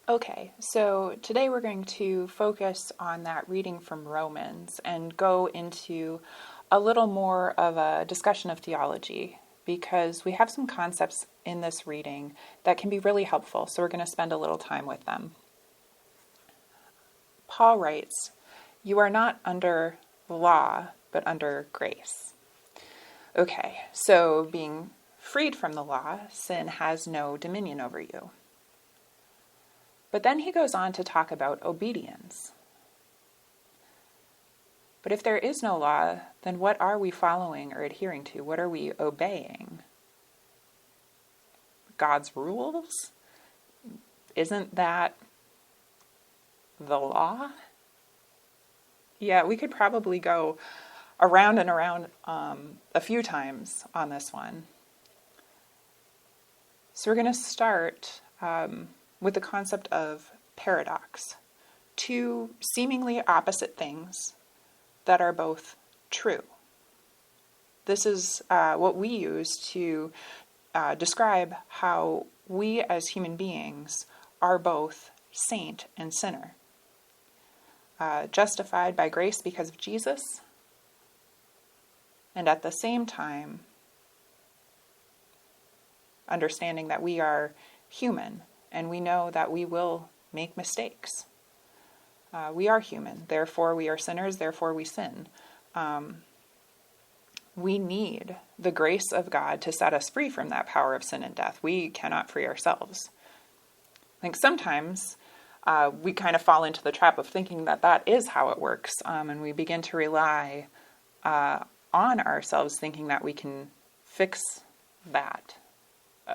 Okay, so today we're going to focus on that reading from Romans and go into a little more of a discussion of theology because we have some concepts in this reading that can be really helpful, so we're going to spend a little time with them. Paul writes, "You are not under law, but under grace." Okay, so being freed from the law, sin has no dominion over you. But then he goes on to talk about obedience. But if there is no law, then what are we following or adhering to? What are we obeying? God's rules? Isn't that the law? Yeah, we could probably go around and around a few times on this one. So we're going to start with the concept of paradox. Two seemingly opposite things that are both true. This is what we use to describe how we as human beings are both saint and sinner. Justified by grace because of Jesus, and at the same time understanding that we are human and we know that we will make mistakes. We are human, therefore we are sinners, therefore we sin. We need the grace of God to set us free from that power of sin and death. We cannot free ourselves. I think sometimes we kind of fall into the trap of thinking that that is how it works, and we begin to rely on ourselves, thinking that we can fix that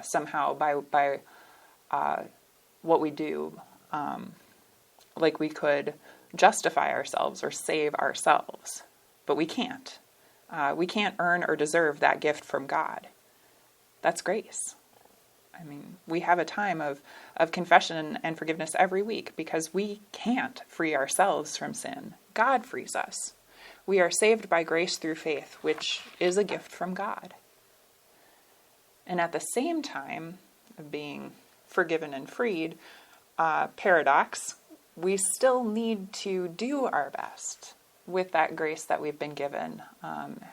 somehow by what we do. Like we could justify ourselves or save ourselves, but we can't. We can't earn or deserve that gift from God. That's grace. I mean, we have a time of confession and forgiveness every week because we can't free ourselves from sin. God frees us. We are saved by grace through faith, which is a gift from God. And at the same time of being forgiven and freed, paradox, we still need to do our best with that grace that we've been given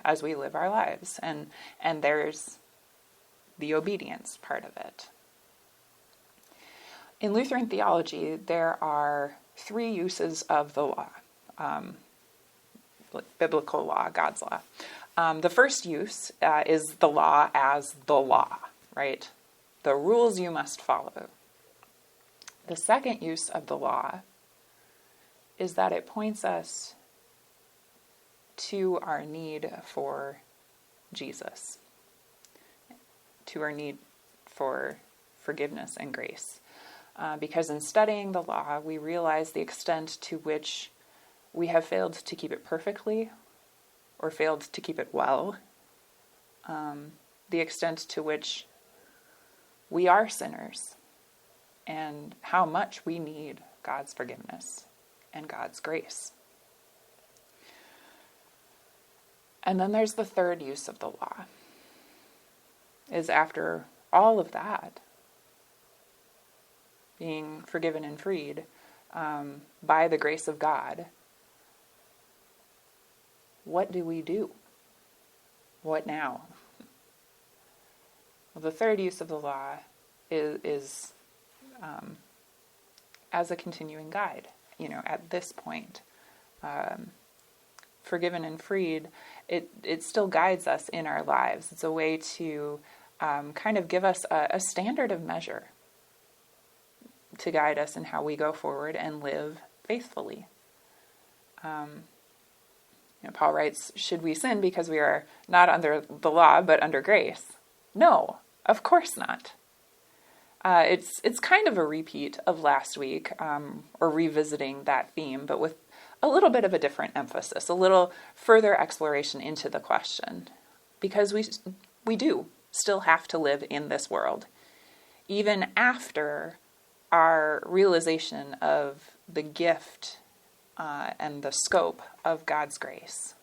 as we live our lives. And there's the obedience part of it. In Lutheran theology, there are three uses of the law. Biblical law, God's law. The first use is the law as the law, right? The rules you must follow. The second use of the law is that it points us to our need for Jesus, to our need for forgiveness and grace. Because in studying the law, we realize the extent to which we have failed to keep it perfectly or failed to keep it well, the extent to which we are sinners, and how much we need God's forgiveness and God's grace. And then there's the third use of the law, is after all of that, being forgiven and freed by the grace of God, what do we do? What now? Well, the third use of the law is as a continuing guide. At this point, forgiven and freed, it still guides us in our lives. It's a way to kind of give us a standard of measure to guide us in how we go forward and live faithfully. Paul writes, should we sin because we are not under the law but under grace? No, of course not. It's kind of a repeat of last week, or revisiting that theme, but with a little bit of a different emphasis, a little further exploration into the question. Because we do still have to live in this world, even after our realization of the gift and the scope of God's grace.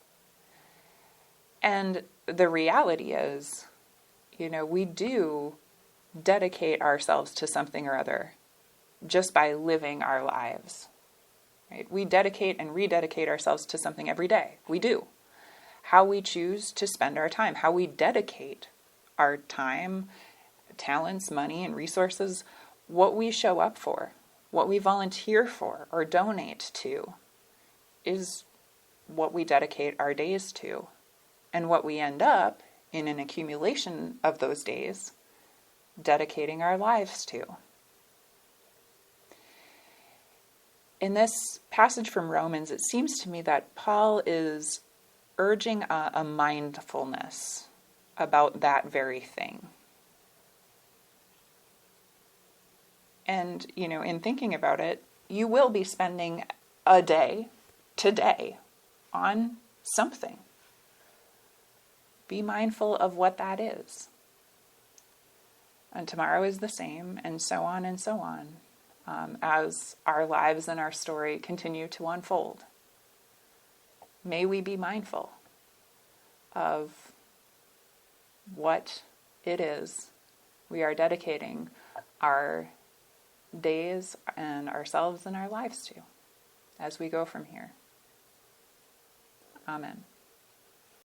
And the reality is, we do dedicate ourselves to something or other just by living our lives. Right? We dedicate and rededicate ourselves to something every day. We do. How we choose to spend our time, how we dedicate our time, talents, money, and resources, what we show up for, what we volunteer for or donate to, is what we dedicate our days to. And what we end up in an accumulation of those days, dedicating our lives to. In this passage from Romans, it seems to me that Paul is urging a mindfulness about that very thing. And, in thinking about it, you will be spending a day today on something. Be mindful of what that is. And tomorrow is the same, and so on, as our lives and our story continue to unfold. May we be mindful of what it is we are dedicating our days and ourselves and our lives to as we go from here. Amen.